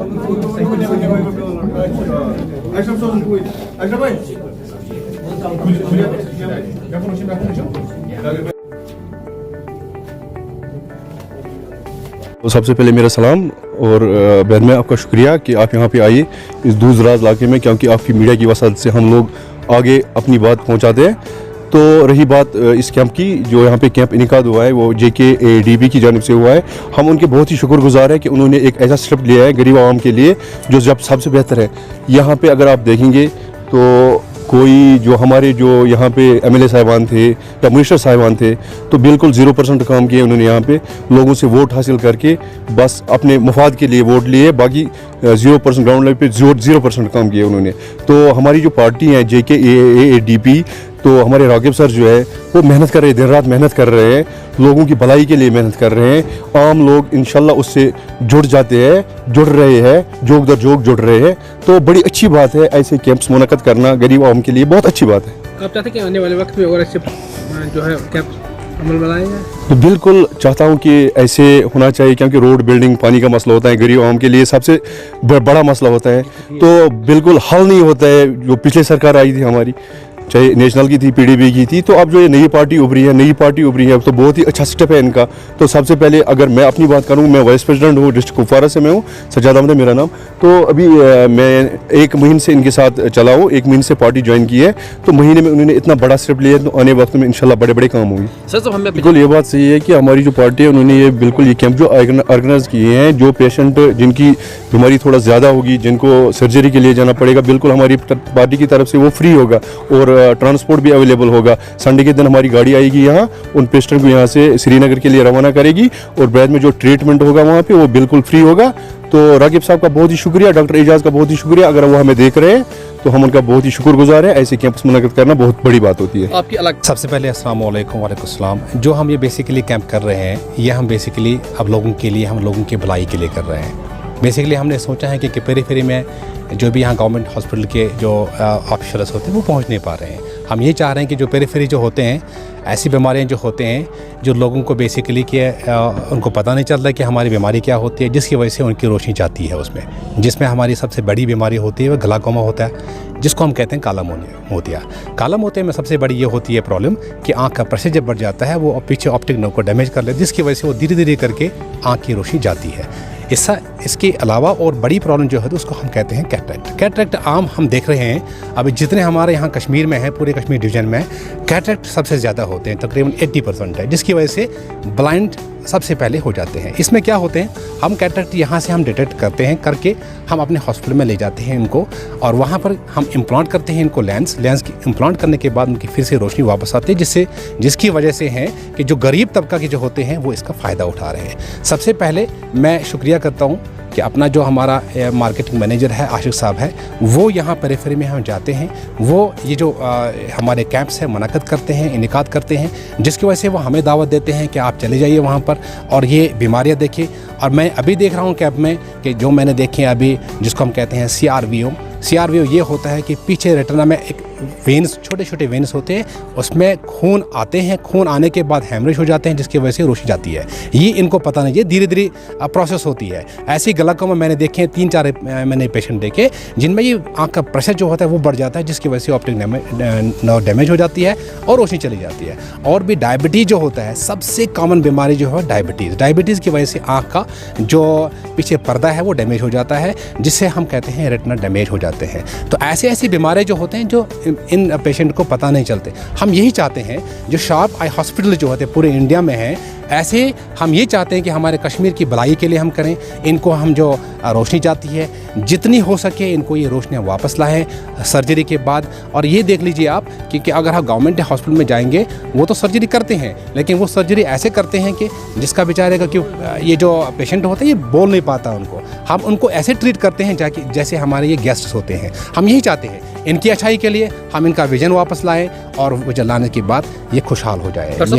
तो सबसे पहले मेरा सलाम और बाद में आपका शुक्रिया कि आप यहाँ पे आइए इस दूर दराज इलाके में, क्योंकि आपकी मीडिया की वसात से हम लोग आगे अपनी बात पहुँचाते हैं। तो रही बात इस कैंप की, जो यहाँ पे कैंप इनेकाद हुआ है वो JKADB की जानिब से हुआ है। हम उनके बहुत ही शुक्रगुजार हैं कि उन्होंने एक ऐसा स्टेप लिया है गरीब आवाम के लिए जो जब सबसे बेहतर है। यहाँ पे अगर आप देखेंगे तो कोई जो हमारे जो यहाँ पे MLA साहिबान थे या मिनिस्टर साहिबान थे तो बिल्कुल 0% काम किए उन्होंने। यहाँ पे लोगों से वोट हासिल करके बस अपने मुफाद के लिए वोट लिए, बाकी 0% ग्राउंड लेवल पे 0% काम किए उन्होंने। तो हमारी जो पार्टी है JKADB, तो हमारे रागिब सर जो है वो मेहनत कर रहे हैं, दिन रात मेहनत कर रहे हैं, लोगों की भलाई के लिए मेहनत कर रहे हैं। आम लोग इंशाल्लाह उससे जुड़ जाते हैं, जुड़ रहे हैं, जोग दर जोग जुड़ रहे हैं। तो बड़ी अच्छी बात है, ऐसे कैंप्स मुनक़द करना गरीब आवाम के लिए बहुत अच्छी बात है। आप चाहते हैं कि आने वाले वक्त में और ऐसे जो है कैंप अमल में लाए जाए? तो बिल्कुल चाहता हूँ कि ऐसे होना चाहिए, क्योंकि रोड बिल्डिंग पानी का मसला होता है गरीब आवाम के लिए सबसे बड़ा मसला होता है। तो बिल्कुल हल नहीं होता है। जो पिछले सरकार आई थी हमारी, चाहे नेशनल की थी, PDP की थी, तो अब जो ये नई पार्टी उभरी है तो बहुत ही अच्छा स्टेप है इनका। तो सबसे पहले अगर मैं अपनी बात करूं, मैं वाइस प्रेसिडेंट हूं, डिस्ट्रिक्ट कुपवारा से मैं हूं, सज्जाद अहमद है मेरा नाम। तो अभी मैं 1 महीने से इनके साथ चला हूं, 1 महीने से पार्टी ज्वाइन की है। तो महीने में उन्होंने इतना बड़ा स्टेप लिया, तो आने वक्त में इंशाल्लाह बड़े बड़े काम होंगे। सर तो हमें बिल्कुल ये बात सही है कि हमारी जो पार्टी है उन्होंने ये बिल्कुल ये कैंप जो ऑर्गेनाइज किए हैं, जो पेशेंट जिनकी बीमारी थोड़ा ज़्यादा होगी, जिनको सर्जरी के लिए जाना पड़ेगा, बिल्कुल हमारी पार्टी की तरफ से वो फ्री होगा और ट्रांसपोर्ट भी अवेलेबल होगा। संडे के दिन हमारी गाड़ी आएगी यहाँ, उन पेशेंट को यहाँ से श्रीनगर के लिए रवाना करेगी और बाद में जो ट्रीटमेंट होगा वहाँ पे वो बिल्कुल फ्री होगा। तो रागिब साहब का बहुत ही शुक्रिया, डॉक्टर एजाज का बहुत ही शुक्रिया। अगर वो हमें देख रहे हैं तो हम उनका बहुत ही शुक्रगुजार है। ऐसे कैंप्स मुनक़द करना बहुत बड़ी बात होती है। आपकी अलग सबसे पहले अस्सलाम वालेकुम वालेकुम सलाम। जो हम ये बेसिकली कैंप कर रहे हैं, ये हम बेसिकली अब लोगों के लिए, हम लोगों की भलाई के लिए कर रहे हैं। बेसिकली हमने सोचा है कि पेरीफेरी में जो भी यहाँ गवर्नमेंट हॉस्पिटल के जो ऑफिसर्स होते हैं वो पहुँच नहीं पा रहे हैं। हम ये चाह रहे हैं कि जो पेरीफेरी जो होते हैं, ऐसी बीमारियाँ जो होते हैं जो लोगों को बेसिकली कि उनको पता नहीं चलता कि हमारी बीमारी क्या होती है, जिसकी वजह से उनकी रोशनी जाती है उसमें। जिसमें हमारी सबसे बड़ी बीमारी होती है वो ग्लाकोमा होता है, जिसको हम कहते हैं काला मोतिया। काला मोतिया में सबसे बड़ी ये होती है प्रॉब्लम कि आँख का प्रेशर जब बढ़ जाता है वो पीछे ऑप्टिक नर्व को डैमेज कर लेता है, जिसकी वजह से वो धीरे धीरे करके आँख की रोशनी जाती है। इसके अलावा और बड़ी प्रॉब्लम जो है तो उसको हम कहते हैं कैटरैक्ट। कैटरैक्ट आम हम देख रहे हैं अभी जितने हमारे यहाँ कश्मीर में है, पूरे कश्मीर डिवीज़न में कैटरैक्ट सबसे ज़्यादा होते हैं, तकरीबन 80% है, जिसकी वजह से ब्लाइंड सबसे पहले हो जाते हैं। इसमें क्या होते हैं, हम कैटरैक्ट यहाँ से हम डिटेक्ट करते हैं, करके हम अपने हॉस्पिटल में ले जाते हैं इनको और वहाँ पर हम इम्प्लांट करते हैं इनको लेंस की इम्प्लांट करने के बाद उनकी फिर से रोशनी वापस आती है, जिसकी वजह से है कि जो गरीब तबका के जो होते हैं वो इसका फ़ायदा उठा रहे हैं। सबसे पहले मैं शुक्रिया करता हूँ कि अपना जो हमारा मार्केटिंग मैनेजर है आशिक साहब है, वो यहाँ पेरीफेरी में हम जाते हैं, वो ये जो हमारे कैंप्स हैं मुनक़द करते हैं, इनेकाद करते हैं, जिसकी वजह से वो हमें दावत देते हैं कि आप चले जाइए वहाँ पर और ये बीमारियाँ देखिए। और मैं अभी देख रहा हूँ कैंप में कि जो मैंने देखे हैं अभी, जिसको हम कहते हैं CRVO ये होता है कि पीछे रेटिना में एक वेन्स, छोटे छोटे वेन्स होते हैं, उसमें खून आते हैं, खून आने के बाद हैमरेज हो जाते हैं, जिसकी वजह से रोशनी जाती है। ये इनको पता नहीं, ये धीरे धीरे प्रोसेस होती है। ऐसी ग्लाकोमा मैंने देखे हैं, 3-4 मैंने पेशेंट देखे जिनमें ये आँख का प्रेशर जो होता है वो बढ़ जाता है, जिसकी वजह से ऑप्टिक नर्व डैमेज हो जाती है और रोशनी चली जाती है। और भी डायबिटीज़ जो होता है, सबसे कॉमन बीमारी जो है डायबिटीज़ की वजह से आँख का जो पीछे पर्दा है वो डैमेज हो जाता है, जिससे हम कहते हैं रेटिना डैमेज हो जाते हैं। तो ऐसी बीमारियाँ जो होते हैं जो इन पेशेंट को पता नहीं चलते। हम यही चाहते हैं जो शार्प आई हॉस्पिटल जो होते हैं पूरे इंडिया में हैं, ऐसे हम ये चाहते हैं कि हमारे कश्मीर की भलाई के लिए हम करें। इनको हम जो रोशनी जाती है जितनी हो सके इनको ये रोशनियाँ वापस लाएं सर्जरी के बाद। और ये देख लीजिए आप कि अगर हम गवर्नमेंट हॉस्पिटल में जाएंगे वो तो सर्जरी करते हैं, लेकिन वो सर्जरी ऐसे करते हैं कि जिसका बेचारे का ये जो पेशेंट होते हैं ये बोल नहीं पाता उनको, हम उनको ऐसे ट्रीट करते हैं जैसे हमारे ये गेस्ट्स होते हैं। हम यही चाहते हैं इनकी अच्छाई के लिए हम इनका विजन वापस लाएँ और विजन लाने के बाद ये खुशहाल हो जाए।